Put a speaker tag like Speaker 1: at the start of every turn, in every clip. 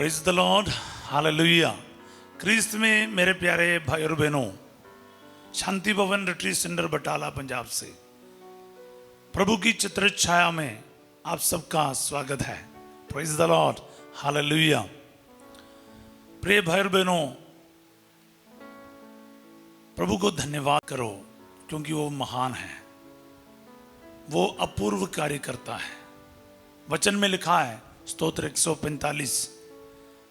Speaker 1: Praise the Lord, hallelujah. क्रिस्त में मेरे प्यारे भाई और बहनों, शांति भवन रिट्रीट सेंटर बटाला पंजाब से प्रभु की चित्र छाया में आप सबका स्वागत है। Praise the Lord, hallelujah. प्रिय भाई और बहनों, प्रभु को धन्यवाद करो क्योंकि वो महान है, वो अपूर्व कार्य करता है। वचन में लिखा है, स्तोत्र 145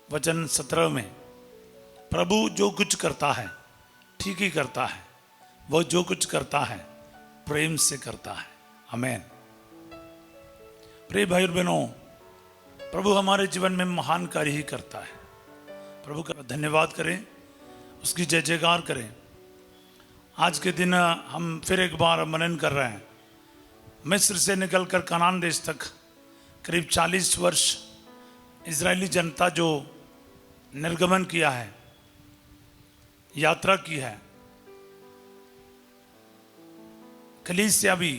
Speaker 1: वचन 17 में, प्रभु जो कुछ करता है ठीक ही करता है, वह जो कुछ करता है प्रेम से करता है। आमीन। प्रिय भाई और बहनों, प्रभु हमारे जीवन में महान कार्य ही करता है। प्रभु का धन्यवाद करें, उसकी जय जयकार करें। आज के दिन हम फिर एक बार मनन कर रहे हैं। मिस्र से निकलकर कनान देश तक करीब 40 वर्ष इजरायली जनता जो निर्गमन किया है, यात्रा की है, कलीसिया भी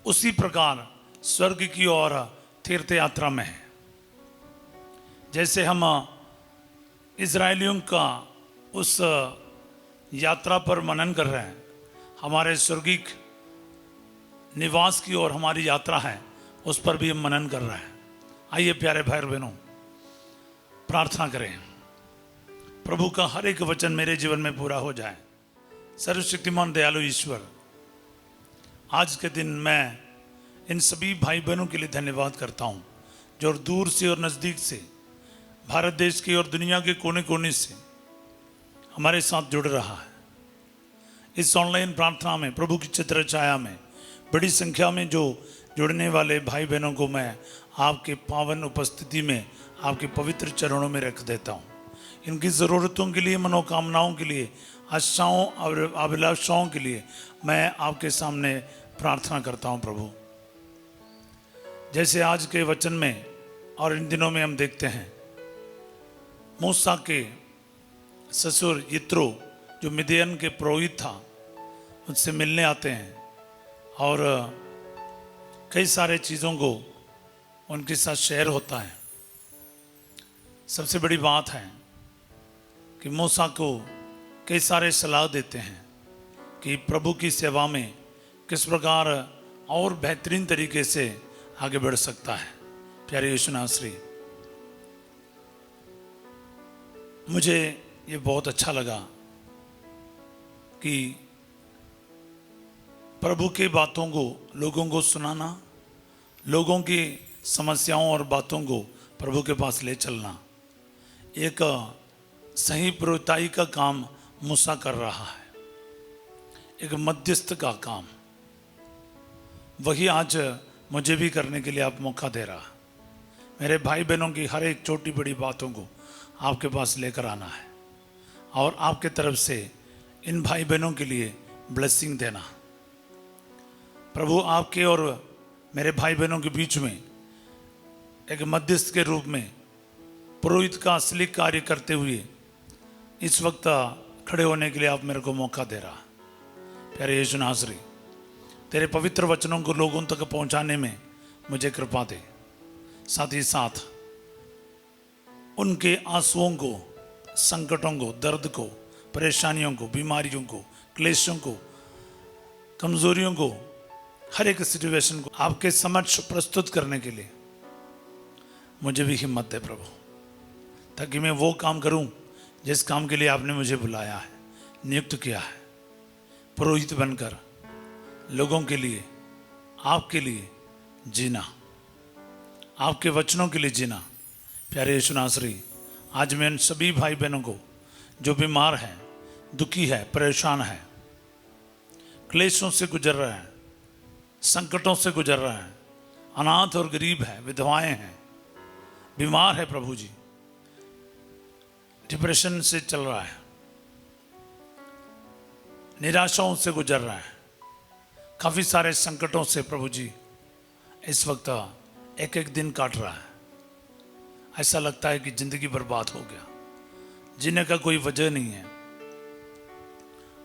Speaker 1: उसी प्रकार स्वर्ग की ओर तीर्थ यात्रा में है। जैसे हम इजरायलियों का उस यात्रा पर मनन कर रहे हैं, हमारे स्वर्गिक निवास की ओर हमारी यात्रा है, उस पर भी हम मनन कर रहे हैं। आइए प्यारे भाई और बहनों, प्रार्थना करें, प्रभु का हर एक वचन मेरे जीवन में पूरा हो जाए। सर्वशक्तिमान दयालु ईश्वर, आज के दिन मैं इन सभी भाई बहनों के लिए धन्यवाद करता हूँ जो दूर से और नज़दीक से, भारत देश के और दुनिया के कोने कोने से हमारे साथ जुड़ रहा है। इस ऑनलाइन प्रार्थना में, प्रभु की चित्र छाया में बड़ी संख्या में जो जुड़ने वाले भाई बहनों को मैं आपके पावन उपस्थिति में, आपके पवित्र चरणों में रख देता हूँ। इनकी ज़रूरतों के लिए, मनोकामनाओं के लिए, आशाओं और अभिलाषाओं के लिए मैं आपके सामने प्रार्थना करता हूँ। प्रभु, जैसे आज के वचन में और इन दिनों में हम देखते हैं, मूसा के ससुर यित्रो जो मिदियन के पुरोहित था, उससे मिलने आते हैं और कई सारे चीज़ों को उनके साथ शेयर होता है। सबसे बड़ी बात है कि मूसा को कई सारे सलाह देते हैं कि प्रभु की सेवा में किस प्रकार और बेहतरीन तरीके से आगे बढ़ सकता है। प्यारे यीशु नासरी, मुझे ये बहुत अच्छा लगा कि प्रभु की बातों को लोगों को सुनाना, लोगों की समस्याओं और बातों को प्रभु के पास ले चलना, एक सही पुरोहिताई का काम मूसा कर रहा है, एक मध्यस्थ का काम। वही आज मुझे भी करने के लिए आप मौका दे रहा। मेरे भाई बहनों की हर एक छोटी बड़ी बातों को आपके पास लेकर आना है और आपके तरफ से इन भाई बहनों के लिए ब्लेसिंग देना। प्रभु, आपके और मेरे भाई बहनों के बीच में एक मध्यस्थ के रूप में पुरोहित का असली कार्य करते हुए इस वक्त खड़े होने के लिए आप मेरे को मौका दे रहा। प्यारे यीशु नासरी, तेरे पवित्र वचनों को लोगों तक पहुंचाने में मुझे कृपा दे। साथ ही साथ उनके आंसुओं को, संकटों को, दर्द को, परेशानियों को, बीमारियों को, क्लेशों को, कमजोरियों को, हर एक सिचुएशन को आपके समक्ष प्रस्तुत करने के लिए मुझे भी हिम्मत दे प्रभु, ताकि मैं वो काम करूं जिस काम के लिए आपने मुझे बुलाया है, नियुक्त किया है। पुरोहित बनकर लोगों के लिए, आपके लिए जीना, आपके वचनों के लिए जीना। प्यारे यीशु नासरी, आज मैं उन सभी भाई बहनों को जो बीमार हैं, दुखी है, परेशान है, क्लेशों से गुजर रहे हैं, संकटों से गुजर रहे हैं, अनाथ और गरीब है, विधवाएं हैं, बीमार है, प्रभु जी डिप्रेशन से चल रहा है, निराशाओं से गुजर रहा है, काफ़ी सारे संकटों से प्रभु जी इस वक्त एक एक दिन काट रहा है। ऐसा लगता है कि जिंदगी बर्बाद हो गया, जीने का कोई वजह नहीं है।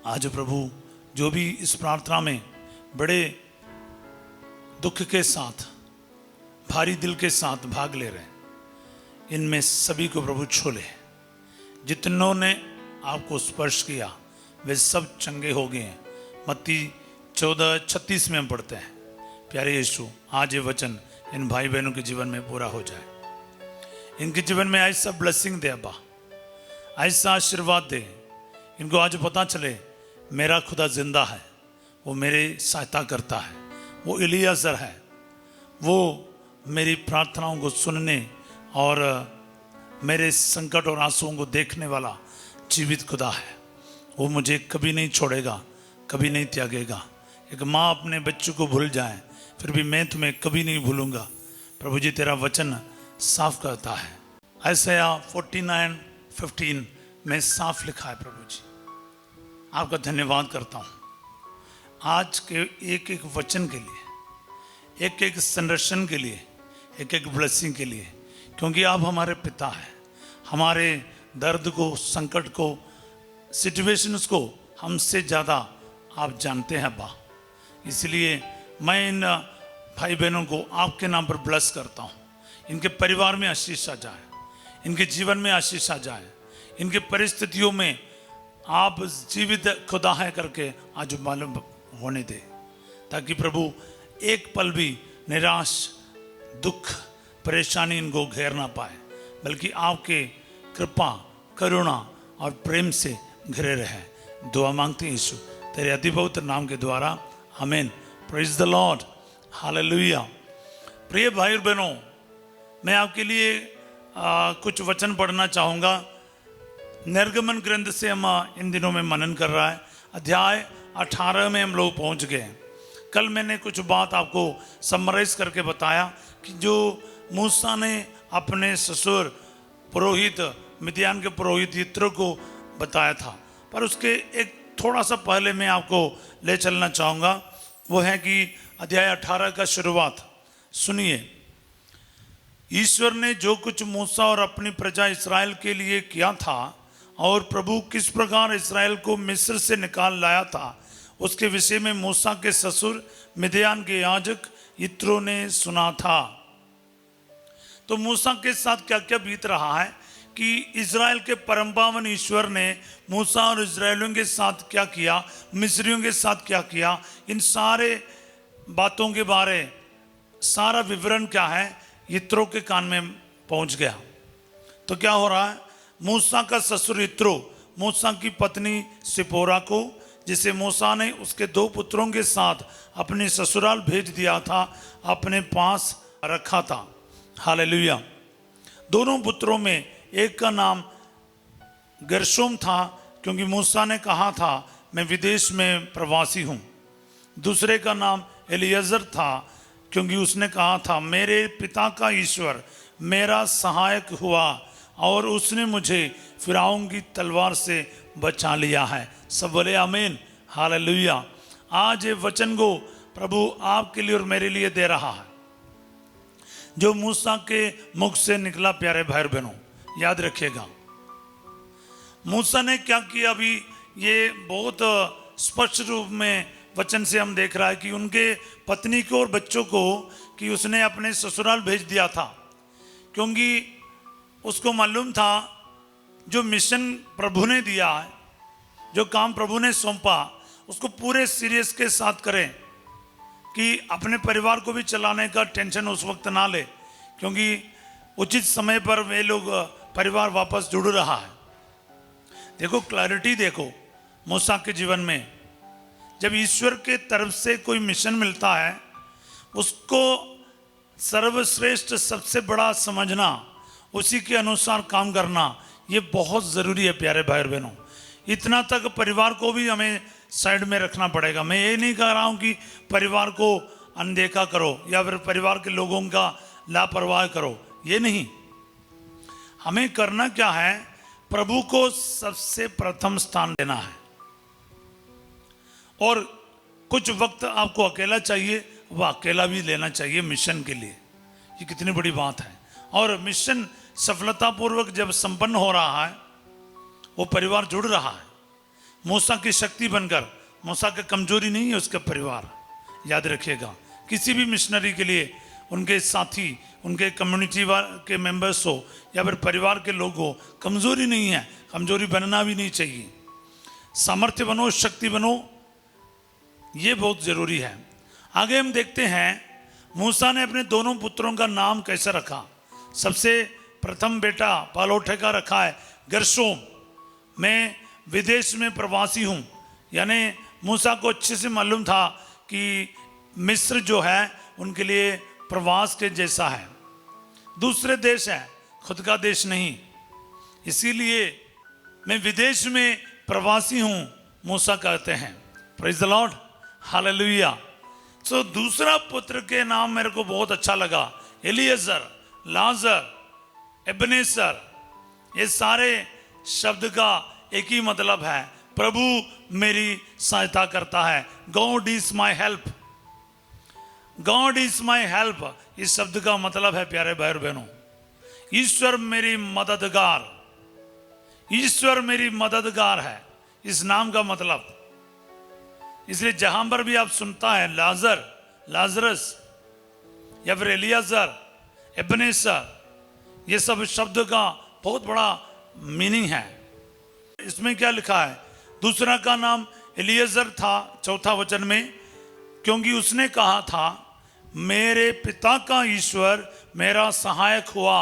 Speaker 1: आज प्रभु, जो भी इस प्रार्थना में बड़े दुख के साथ, भारी दिल के साथ भाग ले रहे हैं, इनमें सभी को प्रभु छू ले। जितनों ने आपको स्पर्श किया वे सब चंगे हो गए हैं। मत्ती 14:36 में हम पढ़ते हैं। प्यारे यीशु, आज ये वचन इन भाई बहनों के जीवन में पूरा हो जाए। इनके जीवन में ऐसा ब्लेसिंग दे अब्बा, ऐसा आशीर्वाद दे। इनको आज पता चले मेरा खुदा जिंदा है, वो मेरी सहायता करता है, वो इलियाजर है, वो मेरी प्रार्थनाओं को सुनने और मेरे संकट और आंसुओं को देखने वाला जीवित खुदा है। वो मुझे कभी नहीं छोड़ेगा, कभी नहीं त्यागेगा। एक माँ अपने बच्चों को भूल जाए फिर भी मैं तुम्हें कभी नहीं भूलूंगा। प्रभु जी तेरा वचन साफ करता है। ऐसा 49:15 में साफ लिखा है। प्रभु जी आपका धन्यवाद करता हूँ आज के एक एक वचन के लिए, एक एक संरक्षण के लिए, एक एक ब्लेसिंग के लिए, क्योंकि आप हमारे पिता हैं। हमारे दर्द को, संकट को, सिचुएशंस को हमसे ज़्यादा आप जानते हैं अब्बा। इसलिए मैं इन भाई बहनों को आपके नाम पर ब्लेस करता हूँ। इनके परिवार में आशीष आ जाए, इनके जीवन में आशीष आ जाए, इनके परिस्थितियों में आप जीवित खुदा है करके आज मालूम होने दे, ताकि प्रभु एक पल भी निराश, दुख, परेशानी इनको घेर ना पाए, बल्कि आपके कृपा, करुणा और प्रेम से घिरे रहे। दुआ मांगते हैं यीशु तेरे अति पवित्र नाम के द्वारा, आमीन। Praise the Lord, hallelujah. प्रिय भाई और बहनों, मैं आपके लिए कुछ वचन पढ़ना चाहूँगा। निर्गमन ग्रंथ से हम इन दिनों में मनन कर रहा है। अध्याय 18 में हम लोग पहुँच गए। कल मैंने कुछ बात आपको समराइज करके बताया कि जो मूसा ने अपने ससुर पुरोहित, मिद्यान के पुरोहित यित्रो को बताया था, पर उसके एक थोड़ा सा पहले मैं आपको ले चलना चाहूँगा। वो है कि अध्याय 18 का शुरुआत सुनिए। ईश्वर ने जो कुछ मूसा और अपनी प्रजा इस्राएल के लिए किया था और प्रभु किस प्रकार इस्राएल को मिस्र से निकाल लाया था, उसके विषय में मूसा के ससुर मिद्यान के याजक यित्रो ने सुना था। तो मूसा के साथ क्या क्या बीत रहा है कि इज़राइल के परम पावन ईश्वर ने मूसा और इज़राइलियों के साथ क्या किया, मिस्रियों के साथ क्या किया, इन सारे बातों के बारे सारा विवरण क्या है यित्रो के कान में पहुंच गया। तो क्या हो रहा है, मूसा का ससुर यित्रो मूसा की पत्नी सिपोरा को, जिसे मूसा ने उसके 2 पुत्रों के साथ अपने ससुराल भेज दिया था, अपने पास रखा था। हालेलुया। दोनों पुत्रों में एक का नाम गेर्शोम था, क्योंकि मूसा ने कहा था मैं विदेश में प्रवासी हूँ। दूसरे का नाम एलियाजर था, क्योंकि उसने कहा था मेरे पिता का ईश्वर मेरा सहायक हुआ और उसने मुझे फिरौन की तलवार से बचा लिया है। सब बोले आमीन, हालेलुया। आज ये वचन को प्रभु आपके लिए और मेरे लिए दे रहा है, जो मूसा के मुख से निकला। प्यारे भाई बहनों, याद रखिएगा मूसा ने क्या किया। अभी ये बहुत स्पष्ट रूप में वचन से हम देख रहा है कि उनके पत्नी को और बच्चों को कि उसने अपने ससुराल भेज दिया था, क्योंकि उसको मालूम था जो मिशन प्रभु ने दिया है, जो काम प्रभु ने सौंपा, उसको पूरे सीरियस के साथ करें, कि अपने परिवार को भी चलाने का टेंशन उस वक्त ना ले, क्योंकि उचित समय पर वे लोग परिवार वापस जुड़ रहा है। देखो क्लैरिटी, देखो मूसा के जीवन में जब ईश्वर के तरफ से कोई मिशन मिलता है, उसको सर्वश्रेष्ठ सबसे बड़ा समझना, उसी के अनुसार काम करना, ये बहुत ज़रूरी है। प्यारे भाई बहनों, इतना तक परिवार को भी हमें साइड में रखना पड़ेगा। मैं ये नहीं कह रहा हूँ कि परिवार को अनदेखा करो या फिर परिवार के लोगों का लापरवाह करो, ये नहीं। हमें करना क्या है, प्रभु को सबसे प्रथम स्थान देना है। और कुछ वक्त आपको अकेला चाहिए, वह अकेला भी लेना चाहिए मिशन के लिए। ये कितनी बड़ी बात है। और मिशन सफलतापूर्वक जब संपन्न हो रहा है, वो परिवार जुड़ रहा है मूसा की शक्ति बनकर। मूसा की कमजोरी नहीं है उसका परिवार। याद रखिएगा, किसी भी मिशनरी के लिए उनके साथी, उनके कम्युनिटी के मेंबर्स हो या फिर परिवार के लोग हो, कमजोरी नहीं है, कमजोरी बनना भी नहीं चाहिए। सामर्थ्य बनो, शक्ति बनो, ये बहुत जरूरी है। आगे हम देखते हैं मूसा ने अपने दोनों पुत्रों का नाम कैसे रखा। सबसे प्रथम बेटा पालोठे का रखा है गर्शोम। मैं विदेश में प्रवासी हूँ, यानी मूसा को अच्छे से मालूम था कि मिस्र जो है उनके लिए प्रवास के जैसा है, दूसरे देश है, खुद का देश नहीं। इसीलिए मैं विदेश में प्रवासी हूँ मूसा कहते हैं। Praise the Lord, hallelujah. सो दूसरा पुत्र के नाम मेरे को बहुत अच्छा लगा, एलिएजर, लाजर, एबनेसर। ये सारे शब्द का एक ही मतलब है, प्रभु मेरी सहायता करता है। God is my help, God is my help. इस शब्द का मतलब है प्यारे भाई और बहनों, ईश्वर मेरी मददगार, ईश्वर मेरी मददगार है, इस नाम का मतलब। इसलिए जहां पर भी आप सुनता है लाजर, लाजरस या फिर एलियाजर, एबनेसर, ये सब शब्द का बहुत बड़ा मीनिंग है। इसमें क्या लिखा है, दूसरा का नाम एलिएजर था चौथा वचन में, क्योंकि उसने कहा था मेरे पिता का ईश्वर मेरा सहायक हुआ।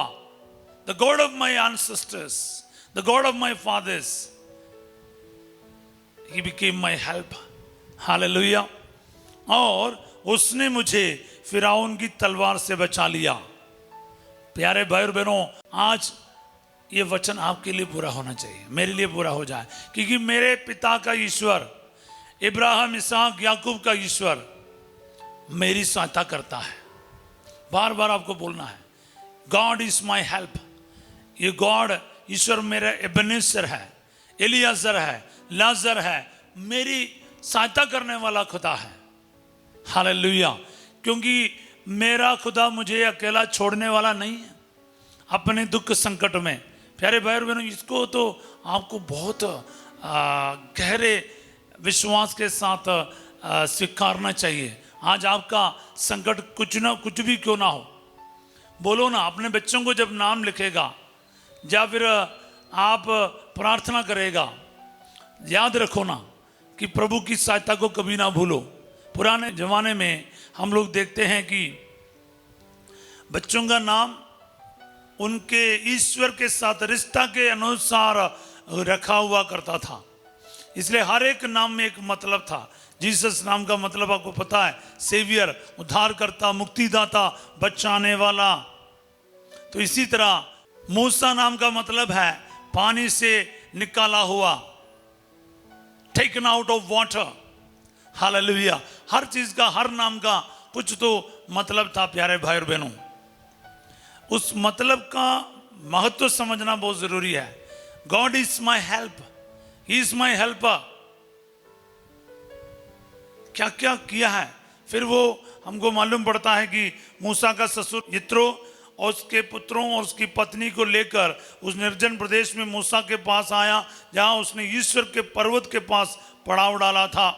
Speaker 1: The God of my ancestors, the God of my father's, he became my help. Hallelujah. और उसने मुझे फिरौन की तलवार से बचा लिया। प्यारे भाई और बहनों, आज ये वचन आपके लिए पूरा होना चाहिए, मेरे लिए पूरा हो जाए, क्योंकि मेरे पिता का ईश्वर, इब्राहिम, इसहाक, याकूब का ईश्वर मेरी सहायता करता है। बार बार आपको बोलना है, गॉड इज माई हेल्प। ये गॉड, ईश्वर मेरा एबनेसर है, एलियाजर है, लाजर है, मेरी सहायता करने वाला खुदा है। हालेलुया। क्योंकि मेरा खुदा मुझे अकेला छोड़ने वाला नहीं है अपने दुख संकट में। प्यारे भाई और बहनों, इसको तो आपको बहुत गहरे विश्वास के साथ स्वीकारना चाहिए। आज आपका संकट कुछ ना कुछ भी क्यों ना हो, बोलो ना, अपने बच्चों को जब नाम लिखेगा या फिर आप प्रार्थना करेगा, याद रखो ना कि प्रभु की सहायता को कभी ना भूलो। पुराने जमाने में हम लोग देखते हैं कि बच्चों का नाम उनके ईश्वर के साथ रिश्ता के अनुसार रखा हुआ करता था। इसलिए हर एक नाम में एक मतलब था। जीसस नाम का मतलब आपको पता है, सेवियर, उद्धारकर्ता, मुक्तिदाता, बचाने वाला। तो इसी तरह मूसा नाम का मतलब है पानी से निकाला हुआ, taken out of water. Hallelujah. हर चीज का, हर नाम का कुछ तो मतलब था प्यारे भाई और बहनों। उस मतलब का महत्व समझना बहुत जरूरी है। God is my help, he is my helper. क्या क्या किया है, फिर वो हमको मालूम पड़ता है कि मूसा का ससुर यित्रो और उसके पुत्रों और उसकी पत्नी को लेकर उस निर्जन प्रदेश में मूसा के पास आया, जहां उसने ईश्वर के पर्वत के पास पड़ाव डाला था।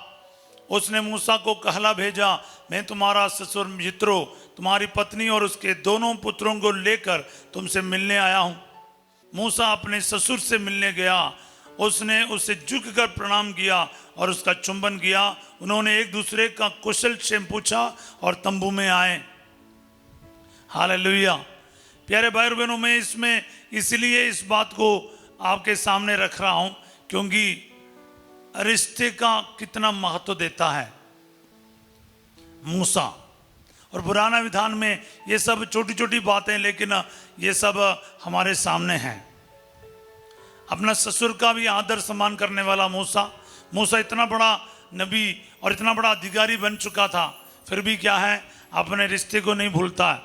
Speaker 1: उसने मूसा को कहला भेजा, मैं तुम्हारा ससुर यित्रो, तुम्हारी पत्नी और उसके दोनों पुत्रों को लेकर तुमसे मिलने आया हूं। मूसा अपने ससुर से मिलने गया, उसने उसे झुककर प्रणाम किया और उसका चुंबन किया। उन्होंने एक दूसरे का कुशल क्षेम पूछा और तंबू में आए। हालेलुया। प्यारे भाई और बहनों, मैं इसमें इसलिए इस बात को आपके सामने रख रहा हूं क्योंकि रिश्ते का कितना महत्व देता है मूसा। और पुराना विधान में ये सब छोटी छोटी बातें, लेकिन ये सब हमारे सामने हैं। अपना ससुर का भी आदर सम्मान करने वाला मूसा। मूसा इतना बड़ा नबी और इतना बड़ा अधिकारी बन चुका था, फिर भी क्या है, अपने रिश्ते को नहीं भूलता है।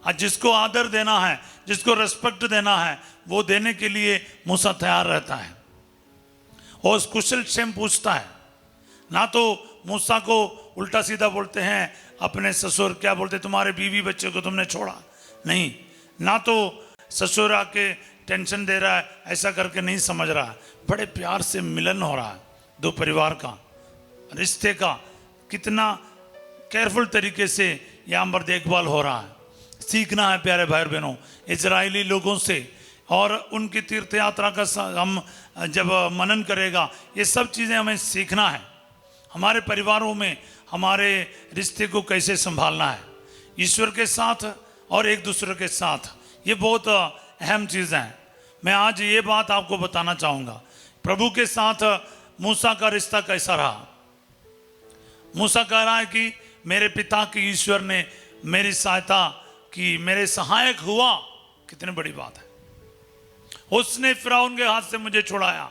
Speaker 1: आज जिसको आदर देना है, जिसको रेस्पेक्ट देना है, वो देने के लिए मूसा तैयार रहता है और कुशल क्षेम पूछता है। ना तो मूसा को उल्टा सीधा बोलते हैं अपने ससुर, क्या बोलते, तुम्हारे बीवी बच्चे को तुमने छोड़ा नहीं। ना तो ससुर आके टेंशन दे रहा है, ऐसा करके नहीं समझ रहा है। बड़े प्यार से मिलन हो रहा है दो परिवार का, रिश्ते का कितना केयरफुल तरीके से यहाँ पर देखभाल हो रहा है। सीखना है प्यारे भाई बहनों इजरायली लोगों से। और उनकी तीर्थ यात्रा का हम जब मनन करेगा, ये सब चीज़ें हमें सीखना है। हमारे परिवारों में हमारे रिश्ते को कैसे संभालना है ईश्वर के साथ और एक दूसरे के साथ, ये बहुत अहम चीज़ है। मैं आज ये बात आपको बताना चाहूँगा, प्रभु के साथ मूसा का रिश्ता कैसा रहा। मूसा कह रहा है कि मेरे पिता की ईश्वर ने मेरी सहायता की, मेरे सहायक हुआ। कितनी बड़ी बात है, उसने फिरौन के हाथ से मुझे छुड़ाया।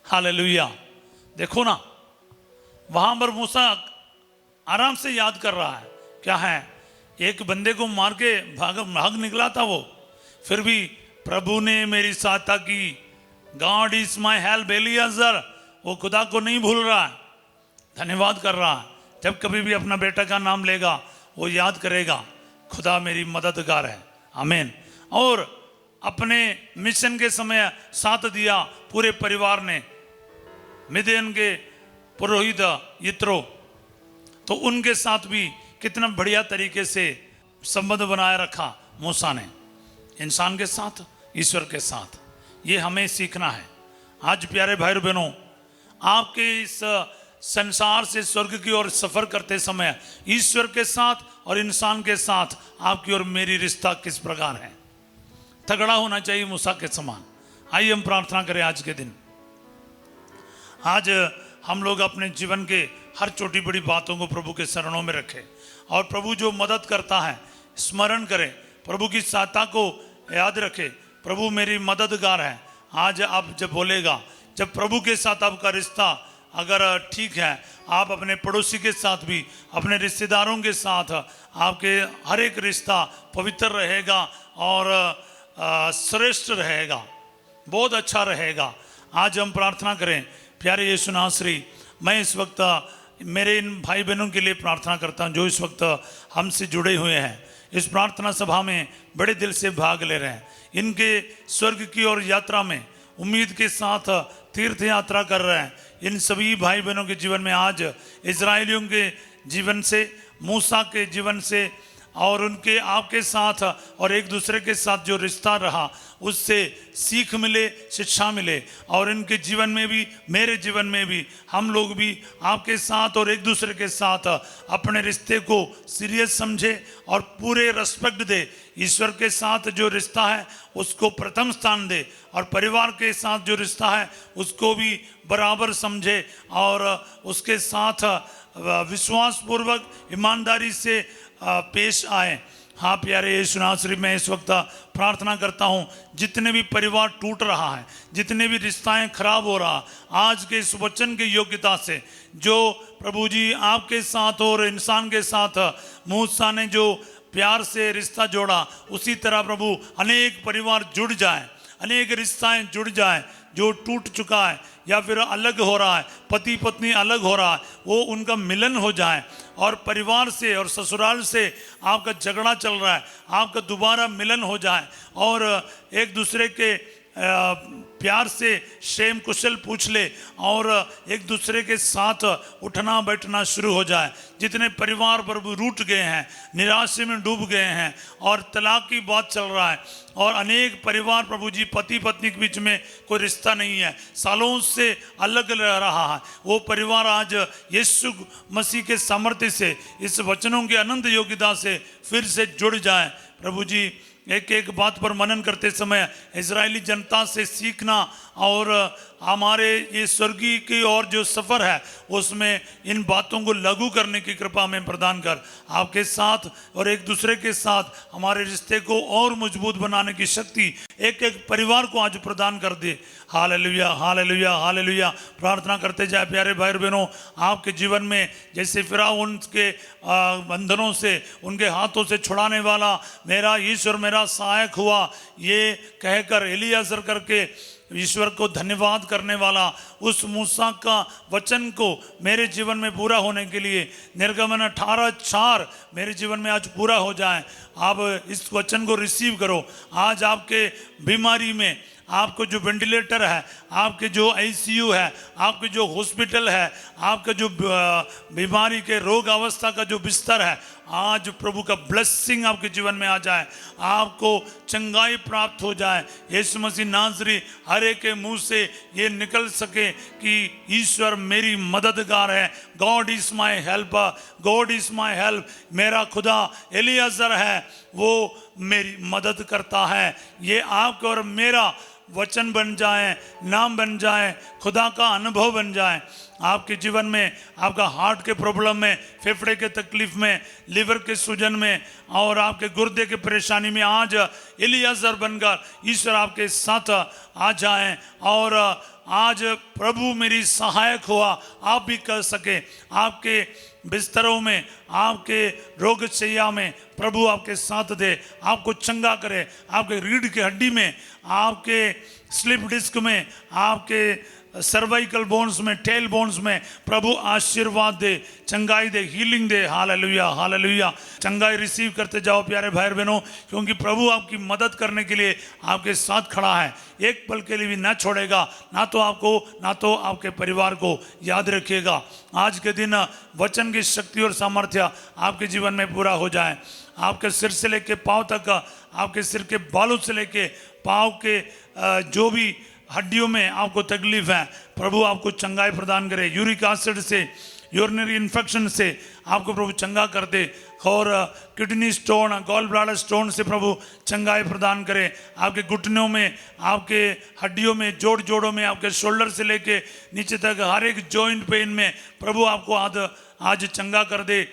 Speaker 1: हालेलुया। देखो ना, वहां पर मूसा आराम से याद कर रहा है, क्या है, एक बंदे को मार के भाग निकला था वो, फिर भी प्रभु ने मेरी सहायता की। God is my help Eliezer, वो खुदा को नहीं भूल रहा है, धन्यवाद कर रहा है। जब कभी भी अपना बेटा का नाम लेगा वो याद करेगा खुदा मेरी मददगार है। आमीन। और अपने मिशन के समय साथ दिया पूरे परिवार ने, मिदियन के पुरोहित यित्रो, तो उनके साथ भी कितना बढ़िया तरीके से संबंध बनाए रखा मूसा ने, इंसान के साथ, ईश्वर के साथ। ये हमें सीखना है। आज प्यारे भाई बहनों, आपके इस संसार से स्वर्ग की ओर सफर करते समय ईश्वर के साथ और इंसान के साथ आपकी और मेरी रिश्ता किस प्रकार है। तगड़ा होना चाहिए मूसा के समान। आइए हम प्रार्थना करें आज के दिन। आज हम लोग अपने जीवन के हर छोटी बड़ी बातों को प्रभु के शरणों में रखें और प्रभु जो मदद करता है स्मरण करें, प्रभु की सहायता को याद रखें। प्रभु मेरी मददगार है। आज आप जब बोलेगा, जब प्रभु के साथ आपका रिश्ता अगर ठीक है, आप अपने पड़ोसी के साथ भी, अपने रिश्तेदारों के साथ आपके हर एक रिश्ता पवित्र रहेगा और श्रेष्ठ रहेगा, बहुत अच्छा रहेगा। आज हम प्रार्थना करें। प्यारे यीशु नासरी, मैं इस वक्त मेरे इन भाई बहनों के लिए प्रार्थना करता हूं जो इस वक्त हमसे जुड़े हुए हैं, इस प्रार्थना सभा में बड़े दिल से भाग ले रहे हैं। इनके स्वर्ग की ओर यात्रा में उम्मीद के साथ तीर्थ यात्रा कर रहे हैं। इन सभी भाई बहनों के जीवन में आज इजरायलियों के जीवन से, मूसा के जीवन से और उनके आपके साथ और एक दूसरे के साथ जो रिश्ता रहा उससे सीख मिले, शिक्षा मिले। और इनके जीवन में भी, मेरे जीवन में भी, हम लोग भी आपके साथ और एक दूसरे के साथ अपने रिश्ते को सीरियस समझे और पूरे रेस्पेक्ट दे। ईश्वर के साथ जो रिश्ता है उसको प्रथम स्थान दे और परिवार के साथ जो रिश्ता है उसको भी बराबर समझे और उसके साथ विश्वासपूर्वक ईमानदारी से पेश आए। हाँ प्यारे यीशु नासरी, मैं इस वक्त प्रार्थना करता हूँ जितने भी परिवार टूट रहा है, जितने भी रिश्ताएं खराब हो रहा, आज के इस वचन की योग्यता से जो प्रभु जी आपके साथ और इंसान के साथ मूसा ने जो प्यार से रिश्ता जोड़ा, उसी तरह प्रभु अनेक परिवार जुड़ जाए, अनेक रिश्ताएं जुड़ जाए। जो टूट चुका है या फिर अलग हो रहा है, पति पत्नी अलग हो रहा है, वो उनका मिलन हो जाए और परिवार से और ससुराल से आपका झगड़ा चल रहा है, आपका दोबारा मिलन हो जाए और एक दूसरे के प्यार से क्षेम कुशल पूछ ले और एक दूसरे के साथ उठना बैठना शुरू हो जाए। जितने परिवार प्रभु रूठ गए हैं, निराशे में डूब गए हैं और तलाक की बात चल रहा है और अनेक परिवार प्रभु जी पति पत्नी के बीच में कोई रिश्ता नहीं है, सालों से अलग रह रहा है, वो परिवार आज यीशु मसीह के सामर्थ्य से, इस वचनों की अनंत योग्यता से फिर से जुड़ जाए। प्रभु जी एक एक बात पर मनन करते समय इजरायली जनता से सीखना और हमारे ये स्वर्गीय की ओर जो सफ़र है उसमें इन बातों को लागू करने की कृपा में प्रदान कर। आपके साथ और एक दूसरे के साथ हमारे रिश्ते को और मजबूत बनाने की शक्ति एक एक परिवार को आज प्रदान कर दे। Hallelujah, hallelujah, hallelujah. प्रार्थना करते जाए प्यारे भाई बहनों, आपके जीवन में जैसे फिरौन के बंधनों से, उनके हाथों से छुड़ाने वाला मेरा ईश्वर मेरा सहायक हुआ, ये कहकर एलियाजर करके ईश्वर को धन्यवाद करने वाला उस मूसा का वचन को मेरे जीवन में पूरा होने के लिए निर्गमन 18:4 मेरे जीवन में आज पूरा हो जाए। आप इस वचन को रिसीव करो। आज आपके बीमारी में, आपको जो वेंटिलेटर है, आपके जो आईसीयू है, आपके जो हॉस्पिटल है, आपका जो बीमारी के रोग अवस्था का जो बिस्तर है, आज प्रभु का ब्लेसिंग आपके जीवन में आ जाए, आपको चंगाई प्राप्त हो जाए। यीशु मसीह नाज़री हर एक के मुंह से ये निकल सके कि ईश्वर मेरी मददगार है। God is my helper, God is my help. मेरा खुदा एलियाजर है, वो मेरी मदद करता है। ये आपका और मेरा वचन बन जाए, नाम बन जाए, खुदा का अनुभव बन जाए। आपके जीवन में, आपका हार्ट के प्रॉब्लम में, फेफड़े के तकलीफ में, लिवर के सूजन में और आपके गुर्दे के परेशानी में आज एलियाजर बनकर ईश्वर आपके साथ आ जाएं और आज प्रभु मेरी सहायक हुआ आप भी कर सके। आपके बिस्तरों में, आपके रोग शैया में प्रभु आपके साथ दे, आपको चंगा करे। आपके रीढ़ की हड्डी में, आपके स्लिप डिस्क में, आपके सर्वाइकल बोन्स में, टेल बोन्स में प्रभु आशीर्वाद दे, चंगाई दे, हीलिंग दे। Hallelujah, hallelujah. चंगाई रिसीव करते जाओ प्यारे भाई बहनों, क्योंकि प्रभु आपकी मदद करने के लिए आपके साथ खड़ा है। एक पल के लिए भी ना छोड़ेगा, ना तो आपको ना तो आपके परिवार को। याद रखिएगा, आज के दिन वचन की शक्ति और सामर्थ्य आपके जीवन में पूरा हो जाए। आपके सिर से लेके पाँव तक, आपके सिर के बालों से लेके पाँव के जो भी हड्डियों में आपको तकलीफ है, प्रभु आपको चंगाई प्रदान करे। यूरिक एसिड से, यूरिनरी इन्फेक्शन से आपको प्रभु चंगा कर दे और kidney stone, gall bladder stone से प्रभु चंगाई प्रदान करे। आपके घुटनों में, आपके हड्डियों में, जोड़ों में, आपके शोल्डर से लेके नीचे तक हर एक जॉइंट पेन में प्रभु आपको आज चंगा कर दे,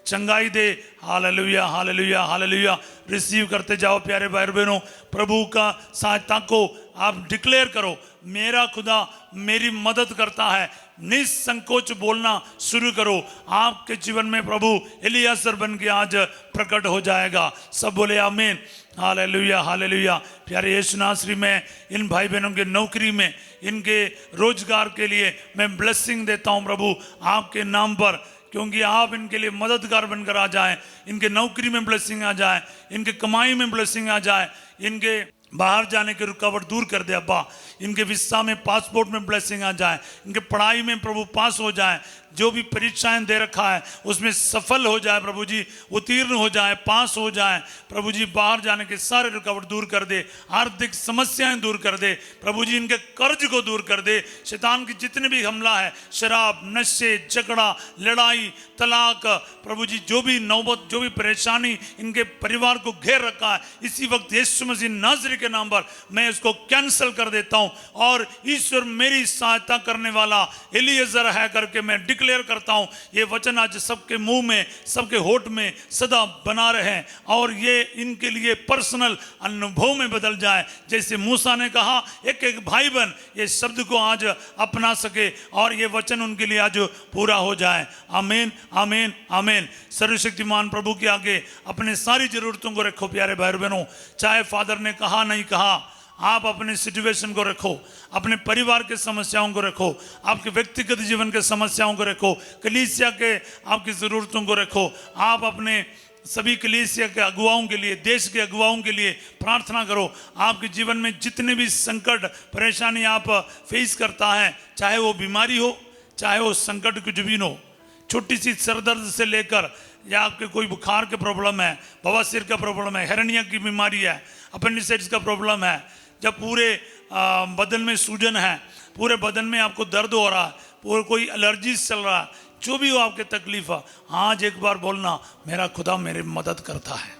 Speaker 1: चंगाई दे। Hallelujah, hallelujah, hallelujah. रिसीव करते जाओ प्यारे भाई बहनों। प्रभु का सहायता को आप डिक्लेयर करो, मेरा खुदा मेरी मदद करता है। निसंकोच बोलना शुरू करो। आपके जीवन में प्रभु एलियाजर बन के आज प्रकट हो जाएगा। सब बोले आमीन। Hallelujah, hallelujah. प्यारे यीशु नासरी में इन भाई बहनों के नौकरी में, इनके रोजगार के लिए मैं ब्लेसिंग देता हूँ प्रभु आपके नाम पर, क्योंकि आप इनके लिए मददगार बनकर आ जाएं। इनके नौकरी में ब्लेसिंग आ जाए, इनके कमाई में ब्लेसिंग आ जाए, इनके बाहर जाने की रुकावट दूर कर दे अब्बा। इनके वीसा में, पासपोर्ट में ब्लेसिंग आ जाए, इनके पढ़ाई में प्रभु पास हो जाए, जो भी परीक्षाएं दे रखा है उसमें सफल हो जाए प्रभु जी, उत्तीर्ण हो जाए, पास हो जाए प्रभु जी। बाहर जाने के सारे रुकावट दूर कर दे, आर्थिक समस्याएं दूर कर दे प्रभु जी, इनके कर्ज को दूर कर दे। शैतान की जितने भी हमला है, शराब, नशे, झगड़ा, लड़ाई, तलाक प्रभु जी, जो भी नौबत, जो भी परेशानी इनके परिवार को घेर रखा है, इसी वक्त यीशु मसीह नाज़री के नाम पर मैं इसको कैंसिल कर देता हूं और ईश्वर मेरी सहायता करने वाला एलियाजर है करके मैं डिक्लेयर करता हूं। ये वचन आज सबके मुंह में, सबके होठ में सदा बना रहे और ये इनके लिए पर्सनल अनुभव में बदल जाए। जैसे मूसा ने कहा, एक एक भाई बहन ये शब्द को आज अपना सके और ये वचन उनके लिए आज पूरा हो जाए। आमीन, आमीन, आमीन। सर्वशक्तिमान प्रभु के आगे अपने सारी जरूरतों को रखो प्यारे भाई बहनों। चाहे फादर ने कहा नहीं कहा, आप अपने सिचुएशन को रखो, अपने परिवार के समस्याओं को रखो, आपके व्यक्तिगत जीवन के समस्याओं को रखो, कलीसिया के आपकी ज़रूरतों को रखो। आप अपने सभी कलीसिया के अगुवाओं के लिए, देश के अगुवाओं के लिए प्रार्थना करो। आपके जीवन में जितने भी संकट, परेशानी आप फेस करता है, चाहे वो बीमारी हो, चाहे वो संकट कुछ भी हो, छोटी सी सरदर्द से लेकर या आपके कोई बुखार के प्रॉब्लम है, बवासीर का प्रॉब्लम है, हेरनिया की बीमारी है, अपेंडिसाइटिस का प्रॉब्लम है, जब पूरे बदन में सूजन है, पूरे बदन में आपको दर्द हो रहा है, पूरे कोई एलर्जी चल रहा है, जो भी हो आपके तकलीफ है, आज एक बार बोलना, मेरा खुदा मेरी मदद करता है।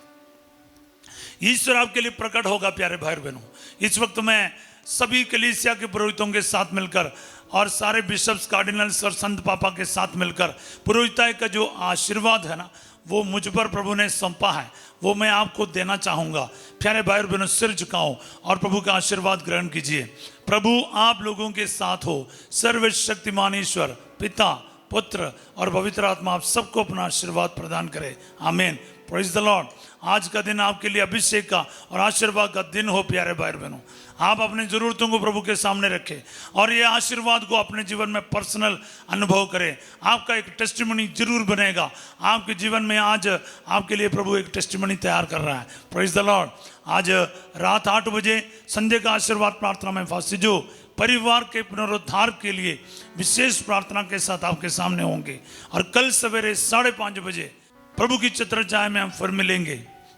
Speaker 1: ईश्वर आपके लिए प्रकट होगा प्यारे भाई बहनों। इस वक्त मैं सभी कलीसिया के पुरोहितों के साथ मिलकर और सारे बिशप्स, कार्डिनल्स और संत पापा के साथ मिलकर पुरोहिताई का जो आशीर्वाद है ना, वो मुझ पर प्रभु ने सौंपा है, वो मैं आपको देना चाहूँगा। प्यारे भाई बहनों, सिर झुकाओ और प्रभु का आशीर्वाद ग्रहण कीजिए। प्रभु आप लोगों के साथ हो। सर्वशक्तिमान ईश्वर पिता, पुत्र और पवित्र आत्मा आप सबको अपना आशीर्वाद प्रदान करे। आमीन। Praise the Lord. आज का दिन आपके लिए अभिषेक का और आशीर्वाद का दिन हो प्यारे भाई बहनों। आप अपनी ज़रूरतों को प्रभु के सामने रखें और ये आशीर्वाद को अपने जीवन में पर्सनल अनुभव करें। आपका एक टेस्टिमनी जरूर बनेगा। आपके जीवन में आज आपके लिए प्रभु एक टेस्टिमनी तैयार कर रहा है। Praise the Lord. आज रात 8 बजे संध्या का आशीर्वाद प्रार्थना में फासिजो परिवार के पुनरुद्धार के लिए विशेष प्रार्थना के साथ आपके सामने होंगे और कल सवेरे 5:30 बजे प्रभु की चित्रचाय में हम फिर मिलेंगे।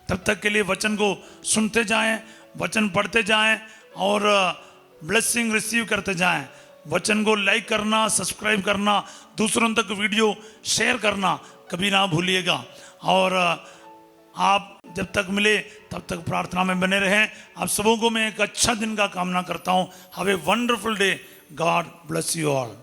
Speaker 1: तब तक के लिए वचन को सुनते जाएं, वचन पढ़ते जाएं और ब्लेसिंग रिसीव करते जाएं। वचन को लाइक करना, सब्सक्राइब करना, दूसरों तक वीडियो शेयर करना कभी ना भूलिएगा। और आप जब तक मिले तब तक प्रार्थना में बने रहें। आप सबों को मैं एक अच्छा दिन का कामना करता हूं। Have a wonderful day. God bless you all.